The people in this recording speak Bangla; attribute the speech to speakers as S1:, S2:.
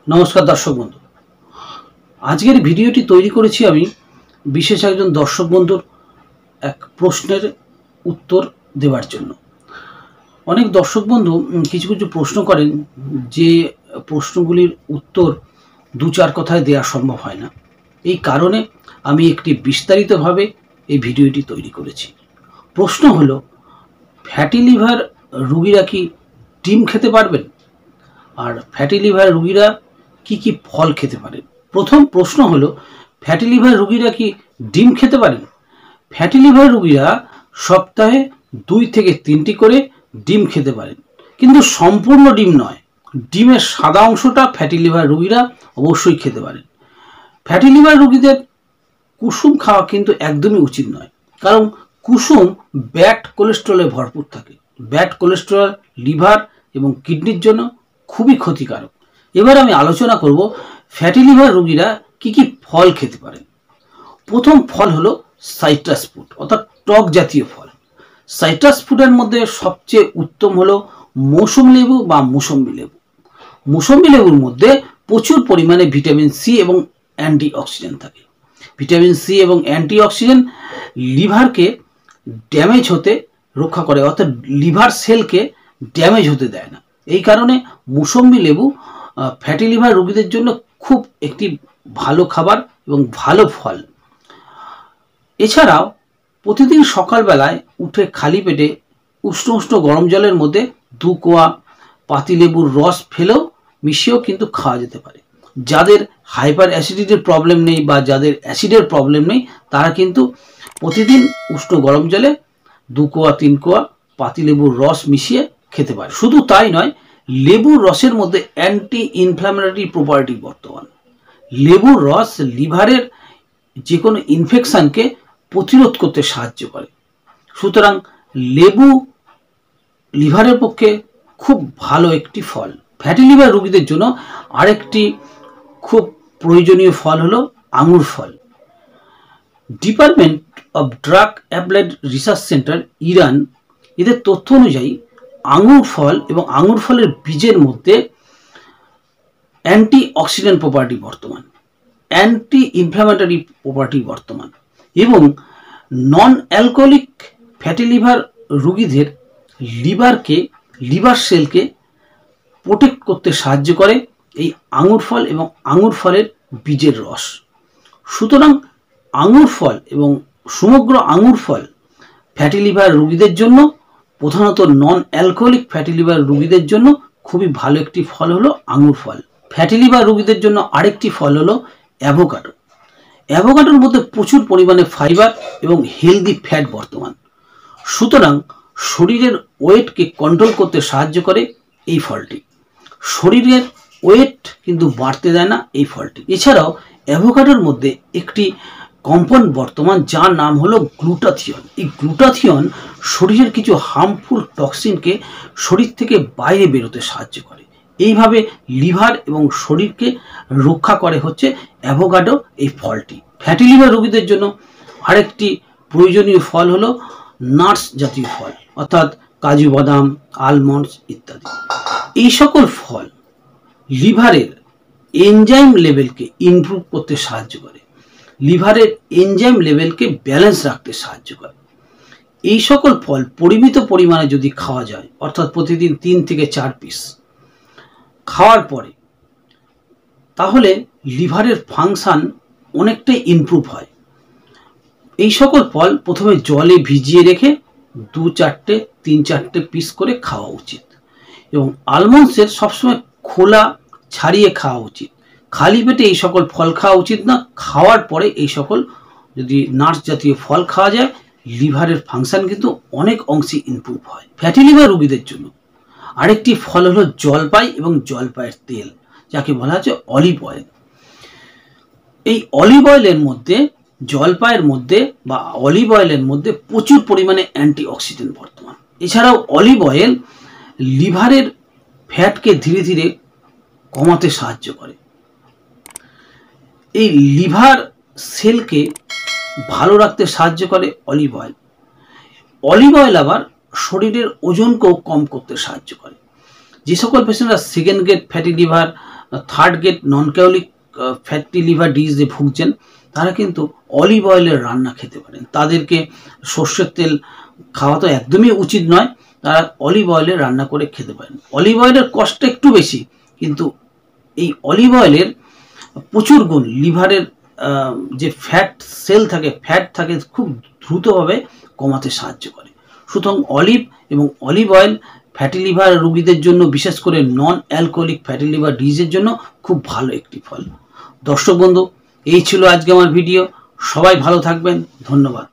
S1: নমস্কার দর্শক বন্ধু। আজকের ভিডিওটি তৈরি করেছি আমি বিশেষ একজন দর্শক বন্ধুর এক প্রশ্নের উত্তর দেওয়ার জন্য। অনেক দর্শক বন্ধু কিছু কিছু প্রশ্ন করেন, যে প্রশ্নগুলির উত্তর দু চার কথায় দেওয়া সম্ভব হয় না। এই কারণে আমি একটি বিস্তারিতভাবে এই ভিডিওটি তৈরি করেছি। প্রশ্ন হলো, ফ্যাটি লিভার রোগীরা কি ডিম খেতে পারবেন? আর ফ্যাটি লিভার রোগীরা কি কি ফল খেতে পারেন? প্রথম প্রশ্ন হলো, ফ্যাটি লিভার রোগীরা কি ডিম খেতে পারেন? ফ্যাটি লিভার রোগীরা সপ্তাহে 2 থেকে 3টি করে ডিম খেতে পারেন, কিন্তু সম্পূর্ণ ডিম নয়। ডিমের সাদা অংশটা ফ্যাটি লিভার রোগীরা অবশ্যই খেতে পারেন। ফ্যাটি লিভার রোগীদের কুসুম খাওয়া কিন্তু একদমই উচিত নয়, কারণ কুসুম ব্যাড কোলেস্টেরলে ভরপুর থাকে। ব্যাড কোলেস্টেরল লিভার এবং কিডনির জন্য খুবই ক্ষতিকারক। এবার আমি আলোচনা করব ফ্যাটি লিভার রোগীরা কি কি ফল খেতে পারেন। প্রথম ফল হলো সাইট্রাস ফ্রুট, অর্থাৎ টক জাতীয় ফল। সাইট্রাস ফ্রুটের মধ্যে সবচেয়ে উত্তম হলো মৌসুমী লেবু বা মুসম্বি লেবু। মুসম্বি লেবুর মধ্যে প্রচুর পরিমাণে ভিটামিন সি এবং অ্যান্টিঅক্সিডেন্ট থাকে। ভিটামিন সি এবং অ্যান্টিঅক্সিডেন্ট লিভারকে ড্যামেজ হতে রক্ষা করে, অর্থাৎ লিভার সেলকে ড্যামেজ হতে দেয় না। এই কারণে মুসম্বি লেবু ফ্যাটি লিভার রোগীদের জন্য খুব একটি ভালো খাবার এবং ভালো ফল। এছাড়াও প্রতিদিন সকালবেলায় উঠে খালি পেটে উষ্ণ উষ্ণ গরম জলের মধ্যে 2 কোয়া পাতিলেবুর রস ফেলেও মিশিয়েও কিন্তু খাওয়া যেতে পারে। যাদের হাইপার অ্যাসিডিটির প্রবলেম নেই বা যাদের অ্যাসিডের প্রবলেম নেই, তারা কিন্তু প্রতিদিন উষ্ণ গরম জলে 2 কোয়া 3 কোয়া পাতিলেবুর রস মিশিয়ে খেতে পারে। শুধু তাই নয়, লেবুর রসের মধ্যে অ্যান্টি ইনফ্ল্যামেটরি প্রপার্টি বর্তমান। লেবুর রস লিভারের যে কোনো ইনফেকশনকে প্রতিরোধ করতে সাহায্য করে। সুতরাং লেবু লিভারের পক্ষে খুব ভালো একটি ফল। ফ্যাটি লিভার রোগীদের জন্য আরেকটি খুব প্রয়োজনীয় ফল হলো আঙুর ফল। Department of drug applied research centre, Iran, এদের তথ্য অনুযায়ী আঙুর ফল এবং আঙুর ফলের বীজের মধ্যে অ্যান্টি অক্সিডেন্ট প্রপার্টি বর্তমান, অ্যান্টি ইনফ্ল্যামেটরি প্রপার্টি বর্তমান, এবং নন অ্যালকোহলিক ফ্যাটি লিভার রোগীদের লিভার সেলকে প্রোটেক্ট করতে সাহায্য করে এই আঙুর ফল এবং আঙুর ফলের বীজের রস। সুতরাং আঙুর ফল এবং সমগ্র আঙুর ফল ফ্যাটি লিভার রোগীদের জন্য, প্রধানত নন অ্যালকোহলিক ফ্যাটি লিভার রোগীদের জন্য খুবই ভালো একটি ফল হলো আঙুর ফল। ফ্যাটি লিভার রোগীদের জন্য আরেকটি ফল হলো অ্যাভোকাডো। অ্যাভোকাডোর মধ্যে প্রচুর পরিমাণে ফাইবার এবং হেলদি ফ্যাট বর্তমান। সুতরাং শরীরের ওয়েটকে কন্ট্রোল করতে সাহায্য করে এই ফলটি। শরীরের ওয়েট কিন্তু বাড়তে দেয় না এই ফলটি। এছাড়াও অ্যাভোকাডোর মধ্যে একটি কম্পাউন্ড বর্তমান, যার নাম হলো গ্লুটাথিয়ন। এই গ্লুটাথিয়ন শরীরের কিছু হার্মফুল টক্সিনকে শরীর থেকে বাইরে বেরোতে সাহায্য করে। এইভাবে লিভার এবং শরীরকে রক্ষা করে হচ্ছে অ্যাভোকাডো এই ফলটি। ফ্যাটি লিভার রোগীদের জন্য আরেকটি প্রয়োজনীয় ফল হলো নাটস জাতীয় ফল, অর্থাৎ কাজু বাদাম, আলমন্ডস ইত্যাদি। এই সকল ফল লিভারের এনজাইম লেভেলকে ইমপ্রুভ করতে সাহায্য করে, লিভারের এনজাইম লেভেলকে ব্যালেন্স রাখতে সাহায্য করে। এই সকল ফল পরিমিত পরিমাণে যদি খাওয়া যায়, অর্থাৎ প্রতিদিন 3 থেকে 4 পিস খাওয়ার পরে, তাহলে লিভারের ফাংশন অনেকটাই ইমপ্রুভ হয়। এই সকল ফল প্রথমে জলে ভিজিয়ে রেখে 2-4টে 3-4টে পিস করে খাওয়া উচিত, এবং আলমন্ডসের সবসময় খোলা ছাড়িয়ে খাওয়া উচিত। খালি পেটে এই সকল ফল খাওয়া উচিত না। খাওয়ার পরে এই সকল যদি নাটস জাতীয় ফল খাওয়া যায়, লিভারের ফাংশন কিন্তু অনেক অংশে ইমপ্রুভ হয়। ফ্যাটি লিভার রোগীদের জন্য আরেকটি ফল হলো জলপাই এবং জলপাইয়ের তেল, যাকে বলা হচ্ছে অলিভ অয়েল। এই অলিভ অয়েলের মধ্যে, জলপাইয়ের মধ্যে বা অলিভ অয়েলের মধ্যে প্রচুর পরিমাণে অ্যান্টিঅক্সিডেন্ট বর্তমান। এছাড়াও অলিভ অয়েল লিভারের ফ্যাটকে ধীরে ধীরে কমাতে সাহায্য করে। এই লিভার সেলকে ভালো রাখতে সাহায্য করে অলিভ অয়েল। অলিভ অয়েল আবার শরীরের ওজনকেও কম করতে সাহায্য করে। যে সকল পেশেন্টরা second grade fatty liver third grade non alcoholic fatty liver ডিজিজে ভুগছেন, তারা কিন্তু অলিভ অয়েলের রান্না খেতে পারেন। তাদেরকে সর্ষের তেল খাওয়া তো একদমই উচিত নয়, তারা অলিভ অয়েলের রান্না করে খেতে পারেন। অলিভ অয়েলের কষ্ট একটু বেশি, কিন্তু এই অলিভ অয়েলের প্রচুর গুণ, লিভারের যে ফ্যাট থাকে খুব দ্রুতভাবে কমাতে সাহায্য করে। সুতরাং অলিভ এবং অলিভ অয়েল ফ্যাটি লিভার রোগীদের জন্য, বিশেষ করে নন অ্যালকোহলিক ফ্যাটি লিভার ডিজিজের জন্য খুব ভালো একটি ফল। দর্শক বন্ধু, এই ছিল আজকে আমার ভিডিও। সবাই ভালো থাকবেন, ধন্যবাদ।